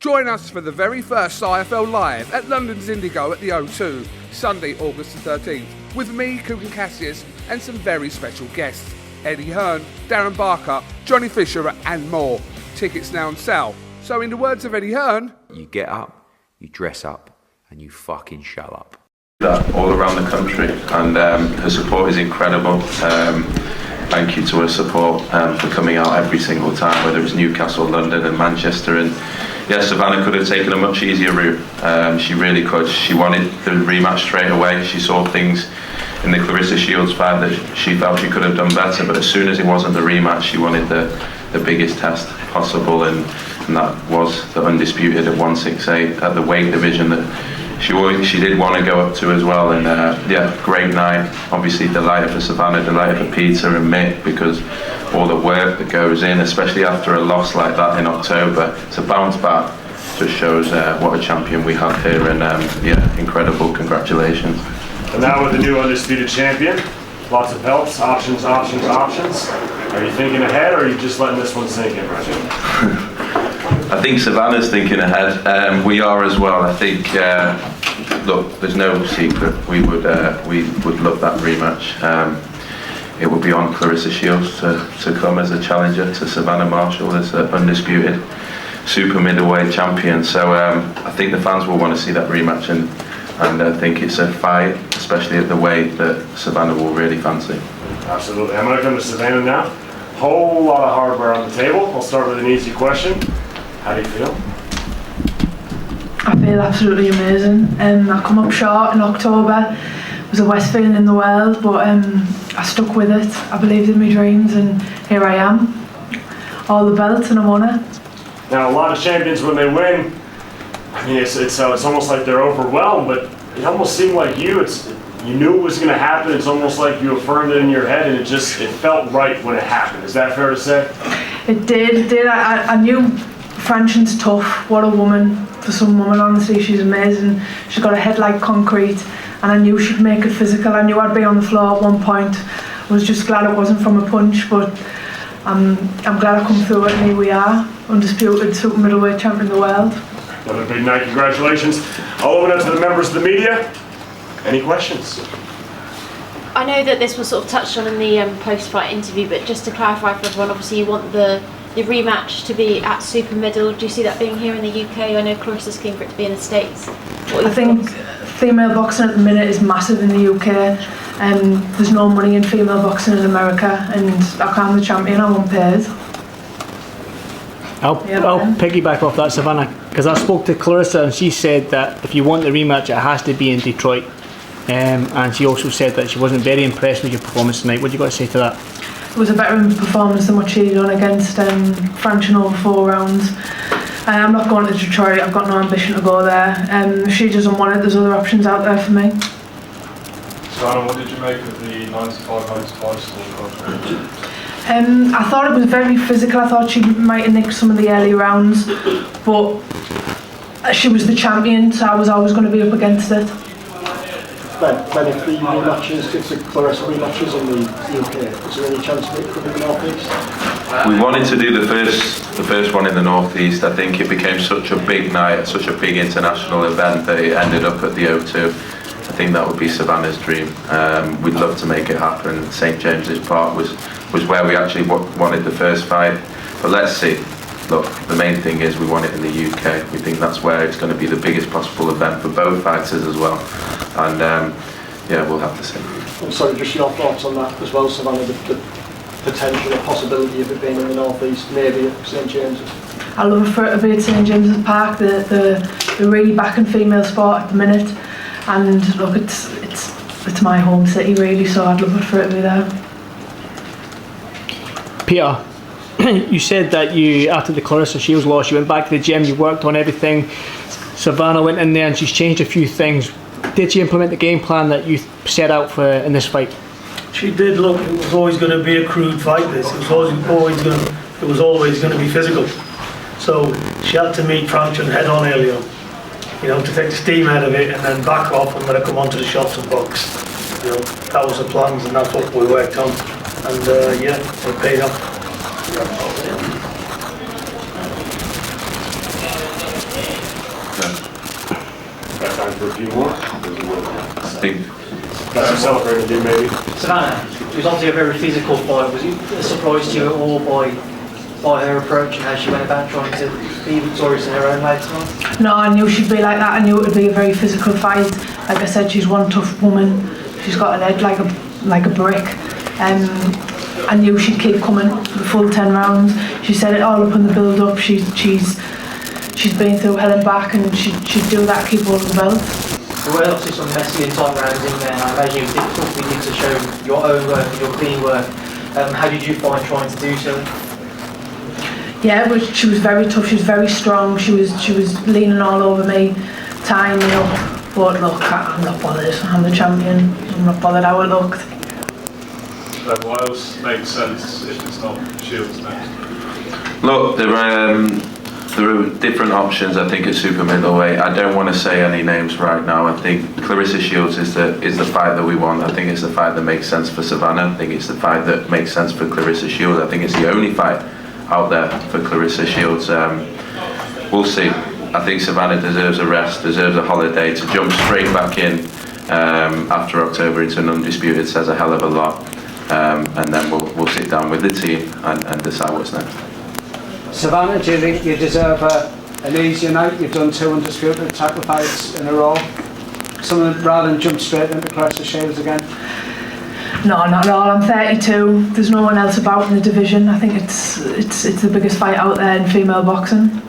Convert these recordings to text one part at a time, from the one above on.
Join us for the very first IFL Live at London's Indigo at the O2, Sunday, August the 13th, with me, Kugan Cassius, and some very special guests. Eddie Hearn, Darren Barker, Johnny Fisher and more. Tickets now on sale. So in the words of Eddie Hearn, you get up, you dress up, and you fucking show up. That all around the country, and her support is incredible. Thank you to her support for coming out every single time, whether it's Newcastle, London and Manchester. And yeah, Savannah could have taken a much easier route. She really could. She wanted the rematch straight away. She saw things in the Claressa Shields fight that she felt she could have done better, but as soon as it wasn't the rematch, she wanted the biggest test possible, and that was the undisputed at 168 at the weight division that she did want to go up to as well. And yeah, great night. Obviously delighted for Savannah, delighted for Peter and Mick, because all the work that goes in, especially after a loss like that in October, to bounce back just shows what a champion we have here. And yeah, incredible, congratulations. And now with the new undisputed champion, lots of helps, options. Are you thinking ahead, or are you just letting this one sink in, Roger? I think Savannah's thinking ahead. We are as well. I think, look, there's no secret. We would love that rematch. It would be on Claressa Shields to come as a challenger to Savannah Marshall as an undisputed super middleweight champion. So I think the fans will want to see that rematch, and I think it's a fight, especially at the weight, that Savannah will really fancy. Absolutely. I'm going to come to Savannah now. Whole lot of hardware on the table. I'll start with an easy question. How do you feel? I feel absolutely amazing. I come up short in October. It was the worst feeling in the world, but I stuck with it. I believed in my dreams, and here I am. All the belts, and I won it. Now, a lot of champions, when they win, I mean, it's almost like they're overwhelmed, but it almost seemed like you knew it was going to happen. It's almost like you affirmed it in your head, and it felt right when it happened. Is that fair to say? It did. I knew Franction's tough. What a woman. For some woman, honestly, she's amazing. She's got a head like concrete, and I knew she'd make it physical. I knew I'd be on the floor at one point. I was just glad it wasn't from a punch, but I'm glad I come through it, and here we are, undisputed super middleweight champion of the world. Another big night, congratulations. I'll open it to the members of the media. Any questions? I know that this was sort of touched on in the post-fight interview, but just to clarify for everyone, obviously you want the rematch to be at super middle. Do you see that being here in the UK? I know Claressa's keen for it to be in the States. I think female boxing at the minute is massive in the UK. There's no money in female boxing in America, and I'm the champion. I won't pay it. I'll piggyback off that, Savannah, because I spoke to Claressa and she said that if you want the rematch, it has to be in Detroit. And she also said that she wasn't very impressed with your performance tonight. What do you got to say to that? It was a better performance than what she'd done against Franchin over 4 rounds. I'm not going to Detroit. I've got no ambition to go there. If she doesn't want it, there's other options out there for me. Savannah, what did you make of the 95-95 scorecard? I thought it was very physical. I thought she might have nicked some of the early rounds, but she was the champion, so I was always going to be up against it. Ben, if the rematches, if the Claressa rematches in the UK, is there any chance of it coming in the North East? We wanted to do the first one in the North East. I think it became such a big night, such a big international event, that it ended up at the O2. I think that would be Savannah's dream. We'd love to make it happen. St James's Park was where we actually wanted the first fight. But let's see. Look, the main thing is we want it in the UK. We think that's where it's going to be the biggest possible event for both fighters as well. And yeah, we'll have to see. I'm sorry, just your thoughts on that as well, Savannah, the potential or possibility of it being in the North East, maybe at St James's. I love for it to be at St James's Park. They're really backing female sport at the minute, and look, it's my home city really, so I'd love it for it to be there. Peter, you said that you, after the Claressa Shields loss, you went back to the gym, you worked on everything. Savannah went in there and she's changed a few things. Did she implement the game plan that you set out for in this fight? She did. Look, it was always going to be a crude fight. It was always going to be physical. So she had to meet Franchin head on early on, to take the steam out of it and then back off and let her come onto the shots and box. That was the plans, and that's what we worked on. And yeah, it paid off. for a few more. I think Got some celebrating to do, maybe. Savannah, it was obviously a very physical fight. Was it a surprise to you at all by her approach and how she went about trying to be victorious in her own way tonight? No, I knew she'd be like that. I knew it would be a very physical fight. Like I said, she's one tough woman. She's got an head like a brick. I knew she'd keep coming the full 10 rounds. She said it all up in the build-up. She's been through hell and back, and she'd do that, keep holding the belt. There were obviously some messy and tight rounds in there, and I imagine it was difficult for you to show your own work and your clean work. How did you find trying to do so? Yeah, but she was very tough. She was very strong. She was leaning all over me, tying me up. But look, I'm not bothered. I'm the champion. I'm not bothered how it looked. What else makes sense if it's not Shields next? Look, there are different options. I think at super middleweight. I don't want to say any names right now. I think Claressa Shields is the fight that we want. I think it's the fight that makes sense for Savannah. I think it's the fight that makes sense for Claressa Shields. I think it's the only fight out there for Claressa Shields. We'll see. I think Savannah deserves a rest, deserves a holiday. To jump straight back in after October into an undisputed says a hell of a lot. And then we'll sit down with the team and decide what's next. Savannah, do you think you deserve an easier night? You've done 2 undisputed title fights in a row. Something rather than jump straight into Claressa Shields again? No, not at all. I'm 32. There's no one else about in the division. I think it's the biggest fight out there in female boxing.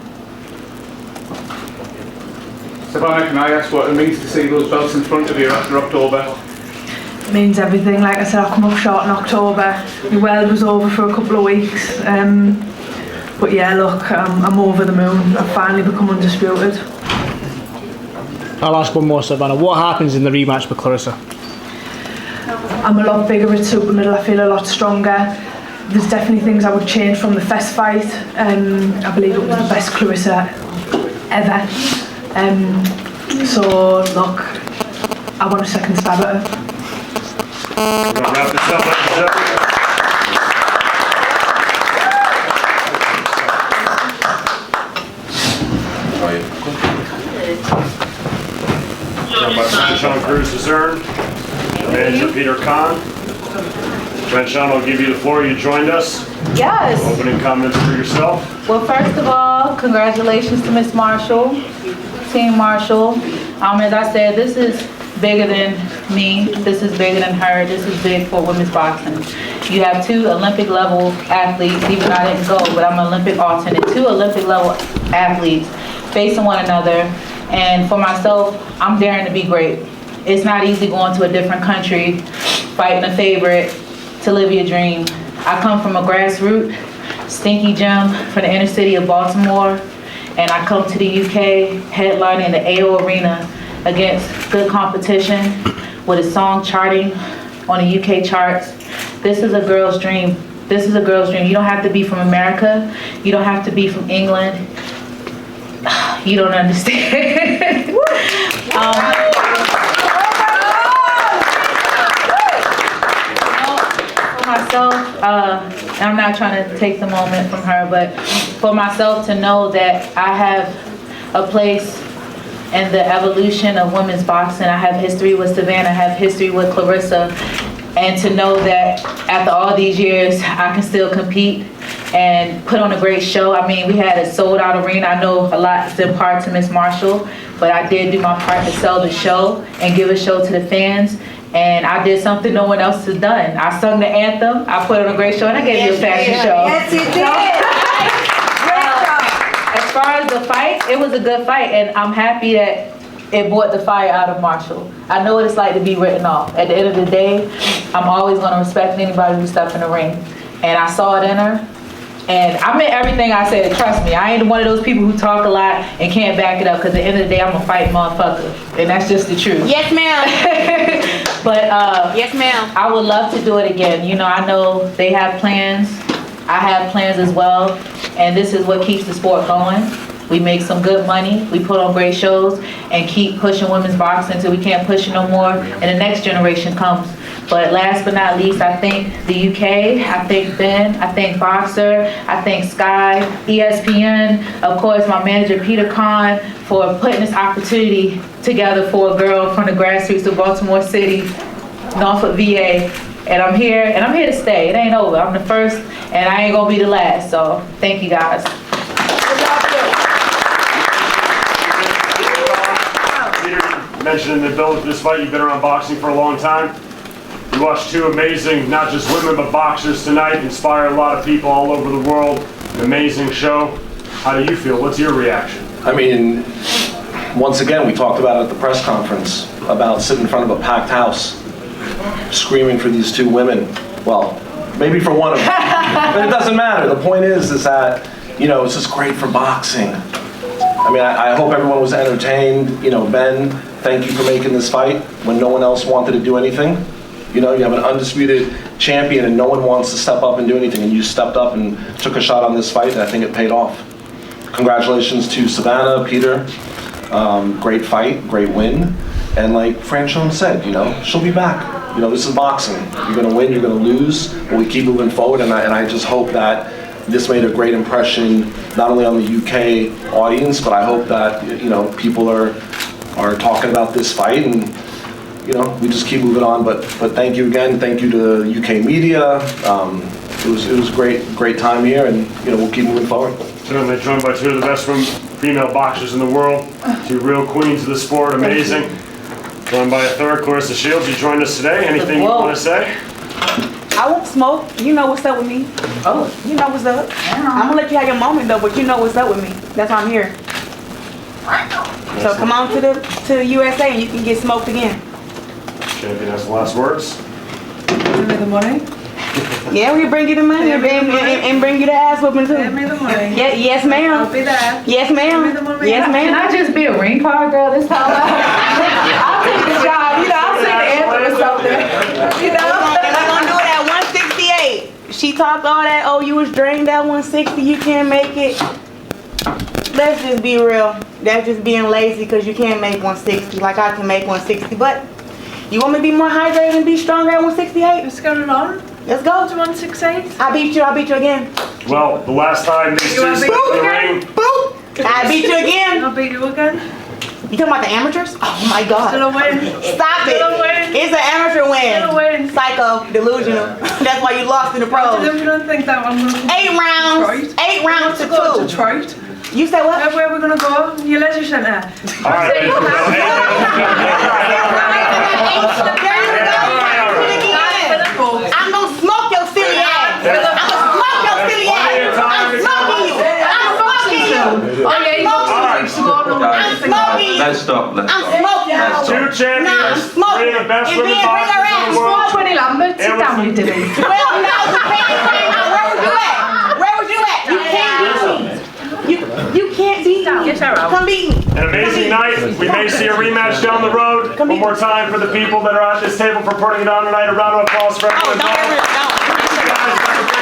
Savannah, can I ask what it means to see those belts in front of you after October? It means everything. Like I said, I'll come up short in October. My weld was over for a couple of weeks. But yeah, look, I'm over the moon. I've finally become undisputed. I'll ask one more, Savannah. What happens in the rematch with Claressa? I'm a lot bigger at super middle. I feel a lot stronger. There's definitely things I would change from the Fest fight. I believe it was the best Claressa ever. So look, I want a second stab at her. We're gonna wrap this up, ladies and gentlemen. Done by Sean Cruz Discern, manager Peter Kahn. Sean, I'll give you the floor. You joined us. Yes. Opening comments for yourself. Well, first of all, congratulations to Miss Marshall, Team Marshall. As I said, this is bigger than me. This is bigger than her. This is big for women's boxing. You have 2 Olympic level athletes, even though I didn't go, but I'm an Olympic alternate. 2 Olympic level athletes facing one another. And for myself, I'm daring to be great. It's not easy going to a different country, fighting a favorite to live your dream. I come from a grassroots, stinky gym from the inner city of Baltimore, and I come to the UK headlining the AO Arena against good competition with a song charting on the UK charts. This is a girl's dream. This is a girl's dream. You don't have to be from America. You don't have to be from England. You don't understand. For myself, I'm not trying to take the moment from her, but for myself to know that I have a place in the evolution of women's boxing. I have history with Savannah, I have history with Claressa, and to know that after all these years, I can still compete and put on a great show. I mean, we had a sold out arena. I know a lot is in part to Miss Marshall, but I did do my part to sell the show and give a show to the fans. And I did something no one else has done. I sung the anthem, I put on a great show, and I gave you a fashion show. Yes, you did. As far as the fight, it was a good fight, and I'm happy that it brought the fire out of Marshall. I know what it's like to be written off. At the end of the day, I'm always going to respect anybody who steps in the ring. And I saw it in her, and I meant everything I said. Trust me, I ain't one of those people who talk a lot and can't back it up, because at the end of the day, I'm a fighting motherfucker, and that's just the truth. Yes, ma'am. But yes, ma'am. I would love to do it again. You know, I know they have plans. I have plans as well, and this is what keeps the sport going. We make some good money, we put on great shows, and keep pushing women's boxing until we can't push it no more, and the next generation comes. But last but not least, I thank the UK, I thank Ben, I thank Boxer, I thank Sky, ESPN, of course my manager Peter Kahn for putting this opportunity together for a girl from the grassroots of Baltimore City, Norfolk, VA. And I'm here to stay. It ain't over. I'm the first, and I ain't gonna be the last. So thank you guys. Peter mentioned in the build of this fight, you've been around boxing for a long time. You watched two amazing, not just women, but boxers tonight, inspire a lot of people all over the world. An amazing show. How do you feel? What's your reaction? I mean, once again, we talked about it at the press conference, about sitting in front of a packed house, screaming for these two women. Well, maybe for one of them, but it doesn't matter. The point is that, you know, it's just great for boxing. I mean, I hope everyone was entertained. You know, Ben, thank you for making this fight when no one else wanted to do anything. You know, you have an undisputed champion and no one wants to step up and do anything, and you stepped up and took a shot on this fight, and I think it paid off. Congratulations to Savannah, Peter. Great fight, great win. And like Franchon said, you know, she'll be back. You know, this is boxing. You're gonna win, you're gonna lose, but we keep moving forward, and I just hope that this made a great impression, not only on the UK audience, but I hope that, you know, people are talking about this fight, and you know, we just keep moving on. But thank you again. Thank you to the UK media. It was great time here, and you know, we'll keep moving forward. So they're joined by two of the best female boxers in the world, two real queens of the sport, amazing. Joined by a third, Claressa Shields. You joined us today. Anything you want to say? I won't smoke. You know what's up with me. Oh, you know what's up. I'm gonna let you have your moment though, but you know what's up with me. That's why I'm here. So come on to the USA and you can get smoked again. Champion has the last words. Give me the money. Yeah, we bring you the money and bring you the ass whooping too. Give me the money. Yeah, yes ma'am. I'll be there. Yes ma'am. Yes ma'am. Can I just be a ring card girl this time? I'll take the job. You know, I'll sing the anthem or something. You know? And we're gonna do it at 168. She talked all that, oh, you was drained at 160, you can't make it. Let's just be real. That's just being lazy because you can't make 160 like I can make 160. But you want me to be more hydrated and be stronger at 168? Let's go on. Let's go to 168. I beat you again. Well, the last time these two stepped in the ring. Boop! I beat you again. I'll beat you again. You talking about the amateurs? Oh my God. Still a win. Stop it. Still a win. It's an amateur win. Still a win. Psycho, delusional. That's why you lost in the pros. Delusional, think that one. 8 rounds. 8 rounds to 2. Go to Detroit. You said what? Where are we gonna go? Your leisure centre. All right. There you go. I'm gonna smoke your silly ass. I'm gonna smoke your silly ass. I'm smoking you. I'm smoking you. Oh yeah, you I'm smoking you. Let's stop. I'm smoking you. Two champions, three of the best women boxers in the world. 20 Lambert, sit down, you did it. 12,000 where was you at? Where was you at? You can't beat me. You can't beat me. Yes, I will. Come beat me. An amazing night. We may see a rematch down the road. One more time for the people that are at this table for putting it on tonight. A round of applause for everyone. I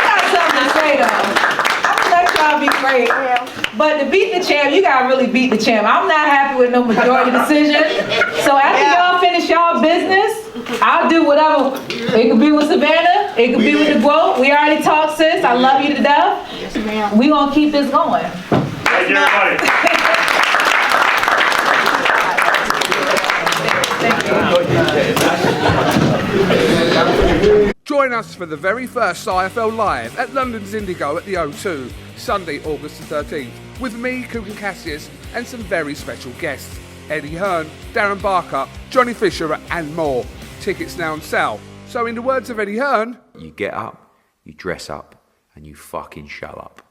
got something to say though. I'm gonna let y'all be great. But to beat the champ, you gotta really beat the champ. I'm not happy with no majority decision. So after y'all finish y'all business, I'll do whatever. It could be with Savannah, it could be with the GOAT. We already talked, sis. I love you to death. Yes, ma'am. We gonna keep this going. Thank you, everybody. Join us for the very first IFL Live at London's Indigo at the O2, Sunday, August the 13th, with me, Kugan Cassius, and some very special guests, Eddie Hearn, Darren Barker, Johnny Fisher, and more. Tickets now on sale. So in the words of Eddie Hearn, You get up, you dress up, and you fucking show up.